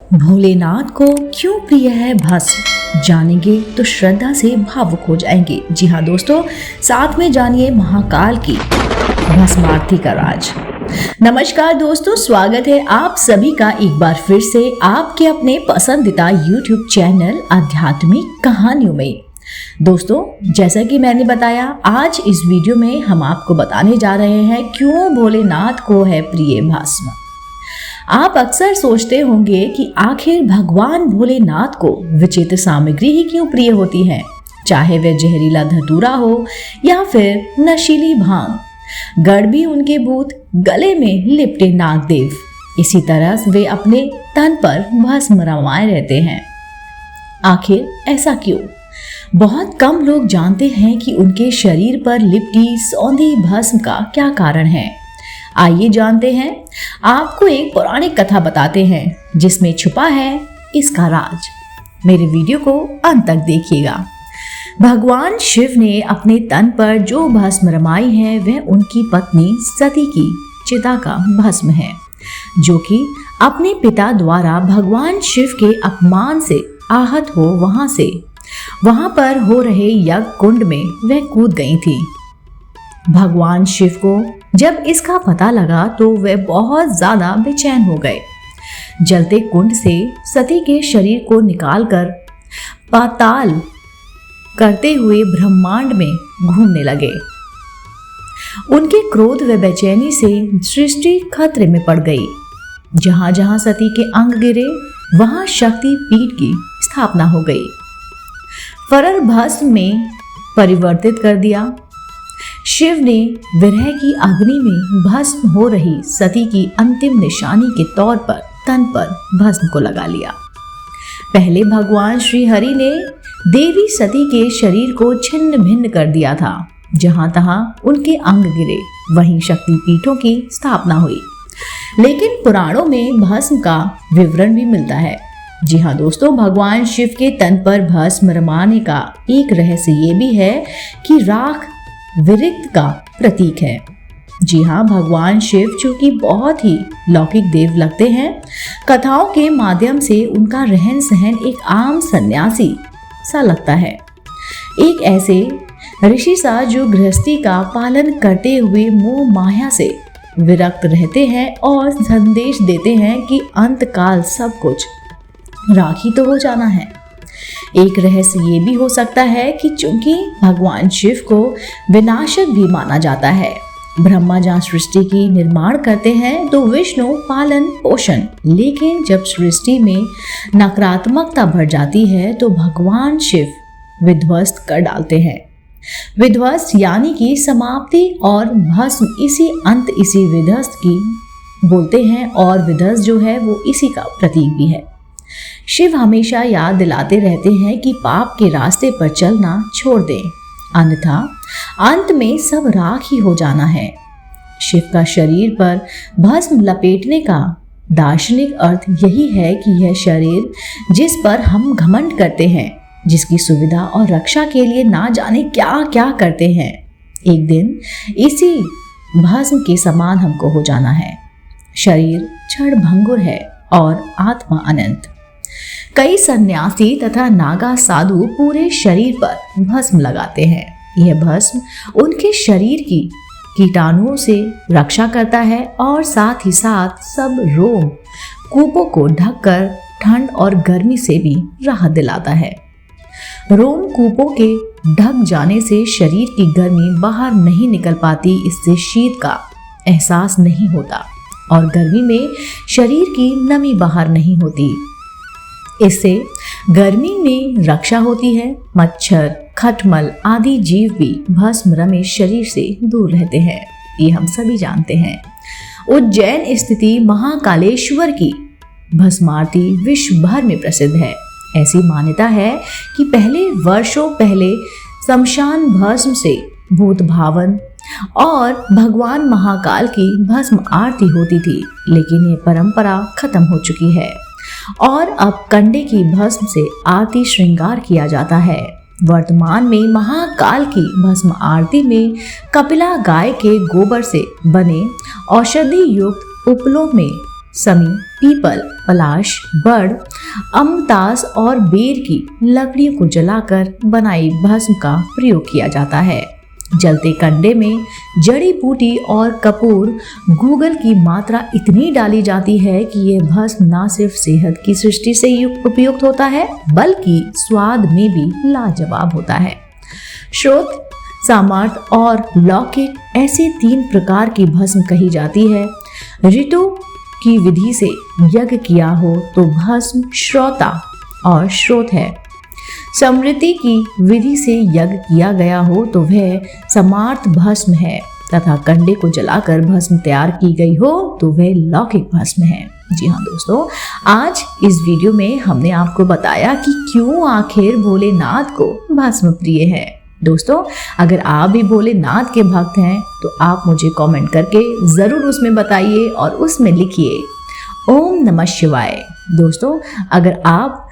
भोलेनाथ को क्यों प्रिय है भस्म, जानेंगे तो श्रद्धा से भावुक हो जाएंगे। जी हाँ दोस्तों, साथ में जानिए महाकाल की भस्म आरती का राज। नमस्कार दोस्तों, स्वागत है आप सभी का एक बार फिर से आपके अपने पसंदीदा YouTube चैनल आध्यात्मिक कहानियों में। दोस्तों, जैसा कि मैंने बताया, आज इस वीडियो में हम आपको बताने जा रहे हैं क्यों भोलेनाथ को है प्रिय भस्म। आप अक्सर सोचते होंगे कि आखिर भगवान भोलेनाथ को विचित्र सामग्री ही क्यों प्रिय होती है, चाहे वह जहरीला धतूरा हो या फिर नशीली भांग। गढ़ भी उनके भूत, गले में लिपटे नागदेव, इसी तरह वे अपने तन पर भस्म रमाए रहते हैं। आखिर ऐसा क्यों? बहुत कम लोग जानते हैं कि उनके शरीर पर लिपटी सौंधी भस्म का क्या कारण है। आइए जानते हैं। आपको एक पौराणिक कथा बताते हैं जिसमें छुपा है इसका राज। मेरे वीडियो को अंत तक देखिएगा। भगवान शिव ने अपने तन पर जो भस्म रमाई है वह उनकी पत्नी सती की चिता का भस्म है, जो कि अपने पिता द्वारा भगवान शिव के अपमान से आहत हो वहां पर हो रहे यज्ञ कुंड में वह कूद गई थी। भगवान शिव को जब इसका पता लगा तो वे बहुत ज्यादा बेचैन हो गए। जलते कुंड से सती के शरीर को निकालकर पाताल करते हुए ब्रह्मांड में घूमने लगे। उनके क्रोध व बेचैनी से सृष्टि खतरे में पड़ गई। जहां जहां सती के अंग गिरे वहां शक्ति पीठ की स्थापना हो गई। फरर भस्म में परिवर्तित कर दिया। शिव ने विरह की अग्नि में भस्म हो रही सती की अंतिम निशानी के तौर पर तन पर भस्म को लगा लिया। पहले भगवान श्री हरि ने देवी सती के शरीर को छिन्न भिन्न कर दिया था। जहां तहां उनके अंग गिरे वहीं शक्ति पीठों की स्थापना हुई। लेकिन पुराणों में भस्म का विवरण भी मिलता है। जी हाँ दोस्तों, भगवान शिव के तन पर भस्म रमाने का एक रहस्य ये भी है कि राख विरक्त का प्रतीक है। जी हाँ, भगवान शिव चूंकि बहुत ही लौकिक देव लगते हैं, कथाओं के माध्यम से उनका रहन सहन एक आम सन्यासी सा लगता है। एक ऐसे ऋषि सा जो गृहस्थी का पालन करते हुए मोह माया से विरक्त रहते हैं और संदेश देते हैं कि अंतकाल सब कुछ राखी तो हो जाना है। एक रहस्य ये भी हो सकता है कि चूंकि भगवान शिव को विनाशक भी माना जाता है, ब्रह्मा जहाँ सृष्टि की निर्माण करते हैं तो विष्णु पालन पोषण, लेकिन जब सृष्टि में नकारात्मकता भर जाती है तो भगवान शिव विध्वस्त कर डालते हैं। विध्वस्त यानी कि समाप्ति, और भस्म इसी विध्वस्त की बोलते हैं, और विध्वस्त जो है वो इसी का प्रतीक भी है। शिव हमेशा याद दिलाते रहते हैं कि पाप के रास्ते पर चलना छोड़ दें, अन्यथा अंत में सब राख ही हो जाना है। शिव का शरीर पर भस्म लपेटने का दार्शनिक अर्थ यही है कि यह शरीर जिस पर हम घमंड करते हैं, जिसकी सुविधा और रक्षा के लिए ना जाने क्या क्या करते हैं, एक दिन इसी भस्म के समान हमको हो जाना है। शरीर क्षण भंगुर है और आत्मा अनंत। कई सन्यासी तथा नागा साधु पूरे शरीर पर भस्म लगाते हैं। यह भस्म उनके शरीर की कीटाणुओं से रक्षा करता है और साथ ही साथ सब रोम कूपों को ढककर ठंड और गर्मी से भी राहत दिलाता है। रोम कूपों के ढक जाने से शरीर की गर्मी बाहर नहीं निकल पाती, इससे शीत का एहसास नहीं होता और गर्मी में शरीर की नमी बाहर नहीं होती। इससे गर्मी में रक्षा होती है। मच्छर, खटमल आदि जीव भी भस्म रमे शरीर से दूर रहते हैं, ये हम सभी जानते हैं। उज्जैन स्थिति महाकालेश्वर की भस्म आरती विश्व भर में प्रसिद्ध है। ऐसी मान्यता है कि वर्षों पहले शमशान भस्म से भूत भावन और भगवान महाकाल की भस्म आरती होती थी, लेकिन ये परंपरा खत्म हो चुकी है और अब कंडे की भस्म से आरती श्रृंगार किया जाता है। वर्तमान में महाकाल की भस्म आरती में कपिला गाय के गोबर से बने औषधि युक्त उपलों में समी पीपल, पलाश, बड़, अमतास और बेर की लकड़ियों को जलाकर बनाई भस्म का प्रयोग किया जाता है। जलते कंडे में जड़ी बूटी और कपूर गूगल की मात्रा इतनी डाली जाती है कि यह भस्म न सिर्फ सेहत की दृष्टि से उपयुक्त होता है बल्कि स्वाद में भी लाजवाब होता है। श्रोत, सामर्थ और लौकिक ऐसे 3 प्रकार की भस्म कही जाती है। ऋतु की विधि से यज्ञ किया हो तो भस्म श्रोता और श्रोत है। समृद्धि की विधि से यज्ञ किया गया हो तो वह समार्थ भस्म है तथा कंडे को जलाकर भस्म तैयार की गई हो तो वह लौकिक भस्म है। जी हाँ दोस्तों, आज इस वीडियो में हमने आपको बताया कि क्यों आखिर भोलेनाथ को भस्म प्रिय है। दोस्तों, अगर आप भी भोलेनाथ के भक्त हैं तो आप मुझे कमेंट करके जरूर उसमें बताइए और उसमें लिखिए ओम नमः शिवाय। दोस्तों, अगर आप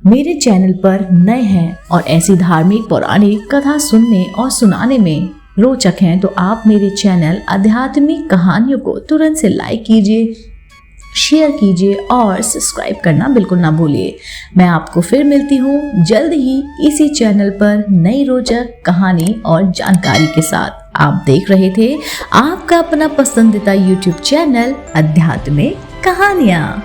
मेरे चैनल पर नए हैं और ऐसी धार्मिक पौराणिक कथा सुनने और सुनाने में रोचक हैं तो आप मेरे चैनल आध्यात्मिक कहानियों को तुरंत से लाइक कीजिए, शेयर कीजिए और सब्सक्राइब करना बिल्कुल ना भूलिए। मैं आपको फिर मिलती हूँ जल्द ही इसी चैनल पर नई रोचक कहानी और जानकारी के साथ। आप देख रहे थे आपका अपना पसंदीदा YouTube चैनल आध्यात्मिक कहानियाँ।